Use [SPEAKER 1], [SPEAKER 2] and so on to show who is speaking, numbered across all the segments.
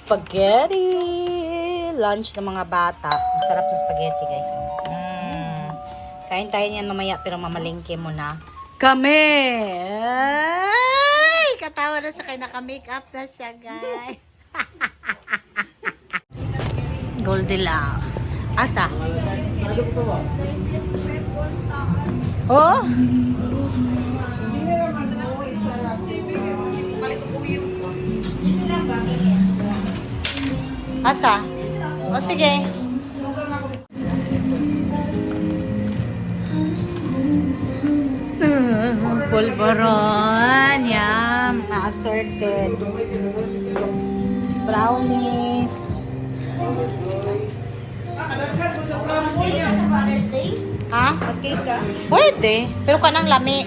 [SPEAKER 1] Spaghetti! Lunch ng mga bata. Masarap na spaghetti, guys. Kain tayo niyan mamaya, pero mamalingke muna. Kami! Ay! Katawa na siya, kaya naka-make up na siya, guys. Goldilocks. Asa? Oh? Asa? O sige. Pulveron. Yum. Na-assorted. Brownies. Ha?
[SPEAKER 2] Mag-cake ka?
[SPEAKER 1] Pwede. Pero kanang lami.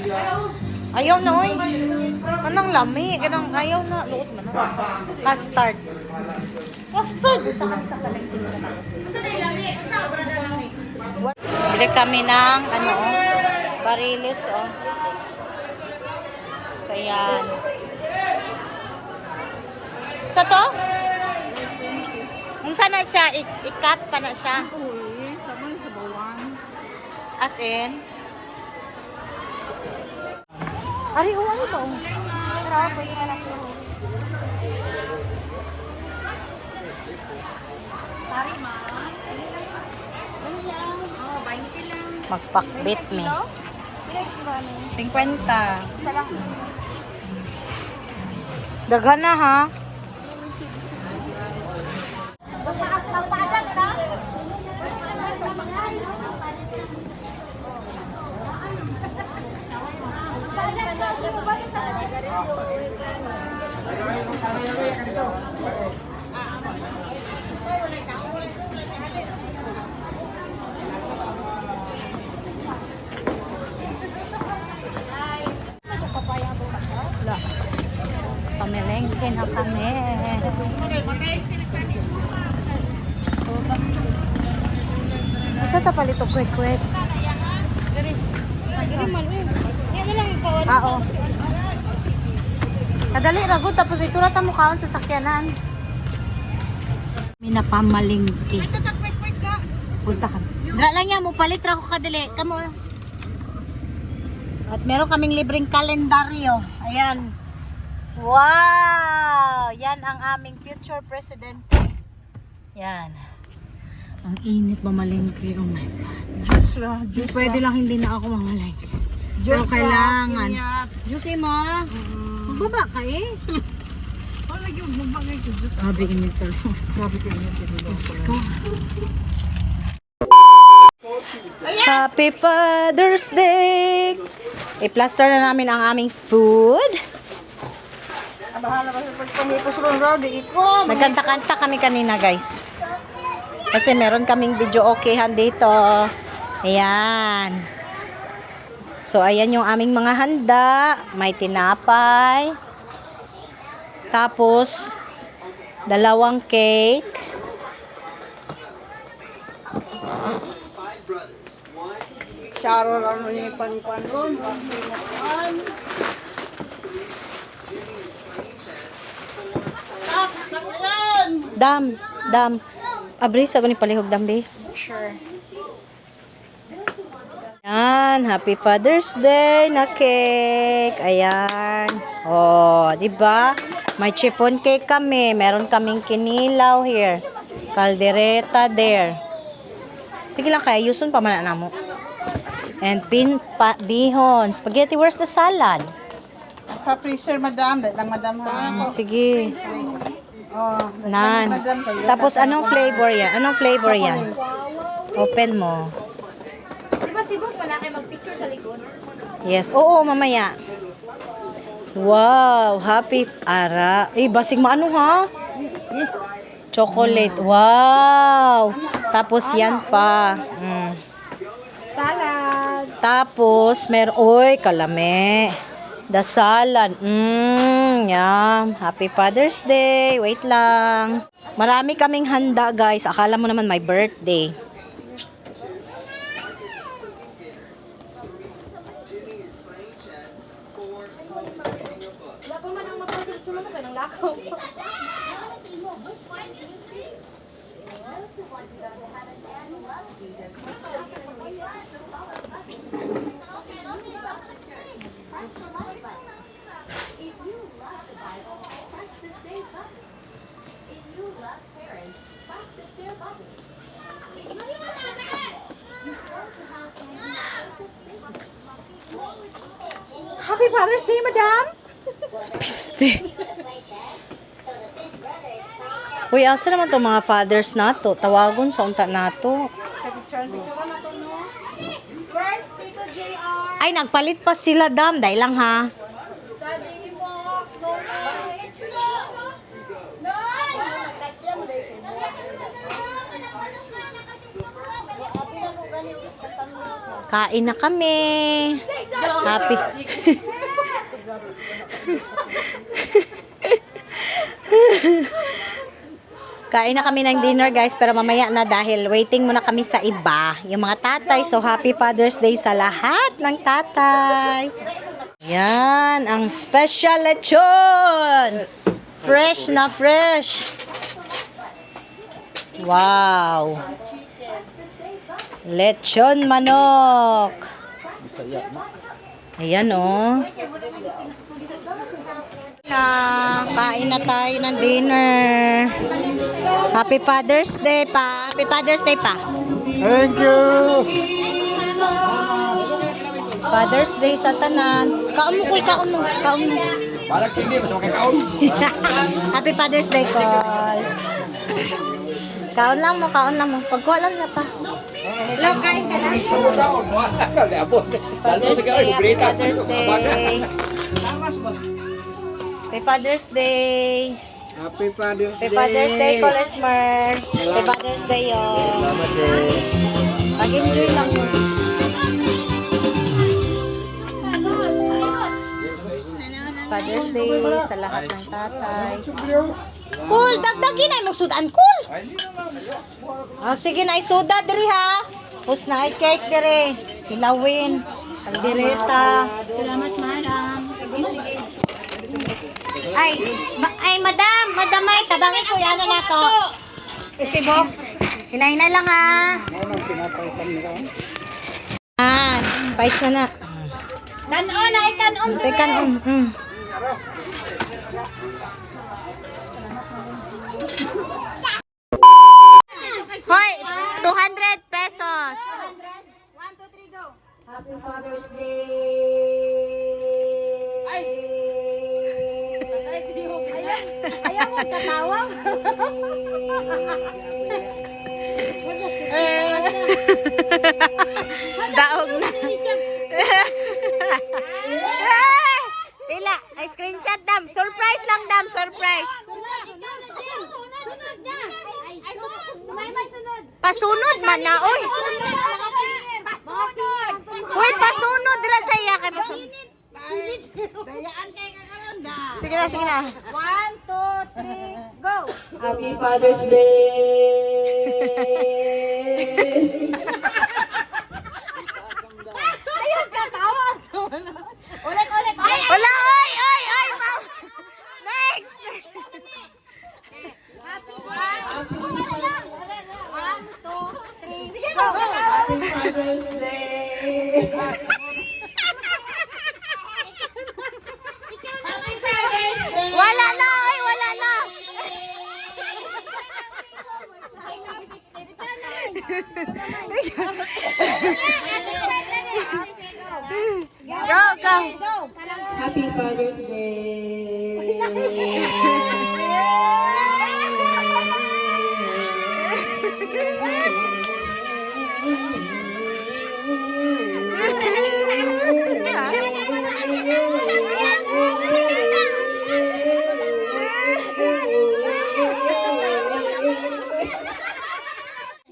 [SPEAKER 1] Ayaw na, oy. Kanang lami. Kanang ayaw na. Luot mo na. Custard. Custard. Buta kami sa palengke mo na tapos.
[SPEAKER 2] Saan na ilami? Saan ka na lami?
[SPEAKER 1] Bili kami ng, ano, barilis, oh. So, yan. Sa to? Kung saan na siya, i-cut pa na siya.
[SPEAKER 2] Uy, sama na sa bawang.
[SPEAKER 1] As in? Ari, oh, ano ba?
[SPEAKER 2] Pero, pwede ka lang yun. Sorry, ma. Ano yan? Oo, 20 lang.
[SPEAKER 1] Magpakbit me.
[SPEAKER 2] Ilan kilo ano?
[SPEAKER 1] 50.
[SPEAKER 2] Isa lang.
[SPEAKER 1] Daghan na, ha?
[SPEAKER 2] Magpaadang na?
[SPEAKER 1] Wala. Pamelengke na kami. Asa ta palito kwek-kwek? Oo. Kadali ragod tapos iturat mo kaon sa sakyanan. Mina pamalingki. Punta ka. Dra lang yan mo palit ra ko kadali. Kamo. At meron kaming libreng kalendaryo. Ayan. Wow! Yan ang aming future president. Yan. Ang init mamalingki. Oh my God.
[SPEAKER 2] Diyos lang.
[SPEAKER 1] Pwede lang hindi na ako mamalingki. Pero kailangan. Juicy mo? Magbaba ka eh.
[SPEAKER 2] Wala yung magbagay ko. Diyos.
[SPEAKER 1] Sabi init ka lang.
[SPEAKER 2] Grabe ka yun.
[SPEAKER 1] Diyos ko. Happy Father's Day! I-plaster na namin ang aming food.
[SPEAKER 2] Bahala ba sa pagpamipos ron raw, di ko.
[SPEAKER 1] Nagkanta-kanta kami kanina, guys. Kasi meron kaming video okayhan dito. Ayan. So, ayan yung aming mga handa. May tinapay. Tapos, 2 cake.
[SPEAKER 2] Sharon ano ni pan-pan ron.
[SPEAKER 1] Dam. Abri, sa ni palihog dambi.
[SPEAKER 2] Sure.
[SPEAKER 1] Ayan, Happy Father's Day na cake. Ayan. Oh, di ba? May chiffon cake kami. Meron kaming kinilaw here. Caldereta there. Sige lang kaya, yusun pa man na mo. And bihon. Spaghetti, where's the salad?
[SPEAKER 2] Pa-freezer, madam. Dahil lang, madam, ha?
[SPEAKER 1] Sige.
[SPEAKER 2] Oh,
[SPEAKER 1] Nan.
[SPEAKER 2] madam kayo.
[SPEAKER 1] Tapos anong flavor yan? Anong flavor yan? Open mo.
[SPEAKER 2] Diba si Bob, malaki mag-picture sa likod?
[SPEAKER 1] Yes. Oo, mamaya. Wow. Happy. Ara. Basig maano ha? Chocolate. Wow. Tapos yan pa.
[SPEAKER 2] Salad.
[SPEAKER 1] Tapos, oy, kalame. The salad. Yum. Happy Father's Day. Wait lang. Marami kaming handa, guys. Akala mo naman my birthday.
[SPEAKER 2] Wala pa man ang magpapicture mo na kayo ng lakaw. Happy Father's Day, Madam!
[SPEAKER 1] Piste. Uy, asa naman to mga fathers nato? Tawagon sa unta nato.
[SPEAKER 2] Where's Tito JR?
[SPEAKER 1] Ay, nagpalit pa sila, dam. Dahil lang, ha?
[SPEAKER 2] Daddy mo! No!
[SPEAKER 1] Kain na kami. Happy. Kain na kami ng dinner, guys, pero mamaya na dahil waiting muna kami sa iba, yung mga tatay. So, happy Father's Day sa lahat ng tatay. Yan, ang special lechon. Fresh na fresh. Wow. Lechon manok. Ayan, oh. Kain na tayo ng dinner. Happy Father's Day pa. Happy Father's Day pa.
[SPEAKER 3] Thank you.
[SPEAKER 1] Father's Day sa tanan. Kaon mo, Kul. Kaon mo. Kaon mo.
[SPEAKER 3] Balak hindi, mas makakaon.
[SPEAKER 1] Happy Father's Day, Kol. Kaon lang mo, kaon lang mo. Pagkuha lang na pa. Hello, kain ka na. Father's Day, Happy Father's Day. Happy Father's Day.
[SPEAKER 3] Happy Father's Day.
[SPEAKER 1] Happy Father's Day, Kol Esmer. Happy Father's Day, yo.
[SPEAKER 3] Salamat din.
[SPEAKER 1] Pag-enjoy lang mo. Father's Day sa lahat ng tatay. Cool, dagdagin ay mo sudan, cool. Oh, sige na isuda diri ha. Hus na ay cake diri. Hilawin. Kaldereta.
[SPEAKER 2] Salamat, Madam.
[SPEAKER 1] Ay madam, ay tabangin ko yan na to. Isibok. Hinay-hinay lang ha. Pais na na.
[SPEAKER 2] Kanon, ay kanon.
[SPEAKER 1] Tekan Hoy, 200 pesos.
[SPEAKER 2] 1, 2, 3, go.
[SPEAKER 1] Happy Father's Day.
[SPEAKER 2] Ayaw mo katawang.
[SPEAKER 1] Daog na. Pila, ay screenshot dam. Surprise lang dam, surprise. Pasunod man na, oy. Uy, pasunod dira sa iya kay pasunod. Sige na, sige na.
[SPEAKER 2] 1, 2, 3, go.
[SPEAKER 1] Happy Father's Day.
[SPEAKER 2] Ayaw katawa. Ulit.
[SPEAKER 1] Wala, oy. Next.
[SPEAKER 2] Happy 1, 2, 3, sige go.
[SPEAKER 1] Happy Father's Day. Wala na, oy, wala na. Go.
[SPEAKER 4] Happy Father's Day.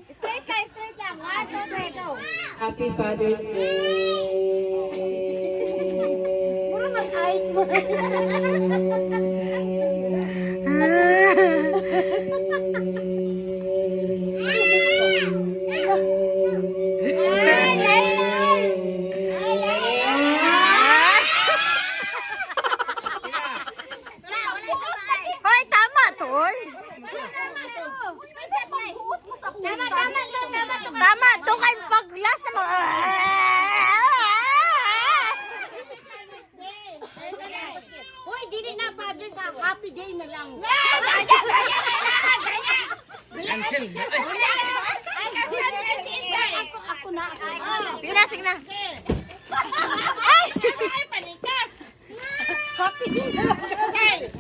[SPEAKER 2] Straight lang. 1, 2, 3, go.
[SPEAKER 4] Happy Father's Day.
[SPEAKER 2] Puro mag-eyes mo.
[SPEAKER 1] Hoy, tama to, oy.
[SPEAKER 2] Buot mo sa Ako na.
[SPEAKER 1] Sige na, sige na.
[SPEAKER 2] Ay, panikas. Happy din. Okay.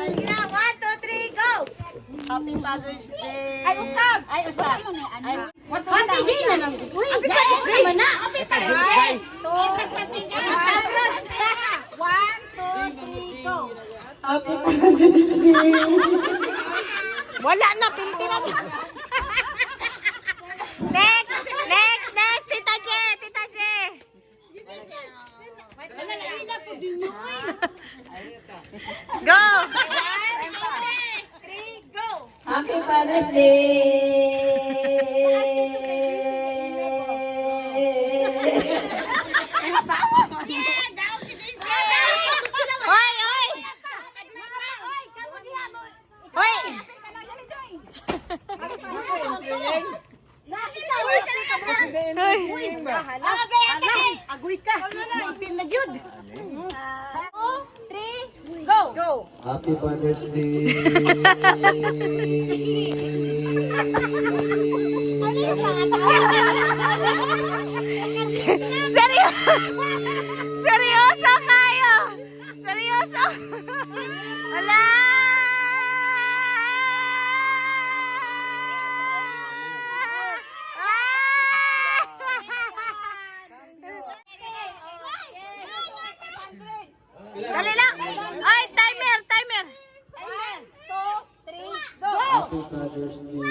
[SPEAKER 1] Sige na, 1, 2, 3, go! Happy Father's Day!
[SPEAKER 2] Ay, usap.
[SPEAKER 1] Ay, usap.
[SPEAKER 2] Happy din na lang. Uy, happy birthday man na. Happy birthday. 1, 2, 3, go.
[SPEAKER 4] Happy Father's Day.
[SPEAKER 1] Wala na, pilti na. Next, next, next, Tita J, Tita J. Go!
[SPEAKER 2] 3, go.
[SPEAKER 4] Happy Father's Day.
[SPEAKER 2] Yeah, daw si Daisy.
[SPEAKER 1] Hoy, hoy! Hoy!
[SPEAKER 2] Agoy ka. Ipil na jud. 2, 3, go.
[SPEAKER 1] Go!
[SPEAKER 3] Happy Father's Day.
[SPEAKER 1] Seryoso! Seryoso kayo! Seryoso! Wala! Dali lang! Ay, timer! Timer!
[SPEAKER 2] 2, 3, go.
[SPEAKER 3] Happy Father's Day.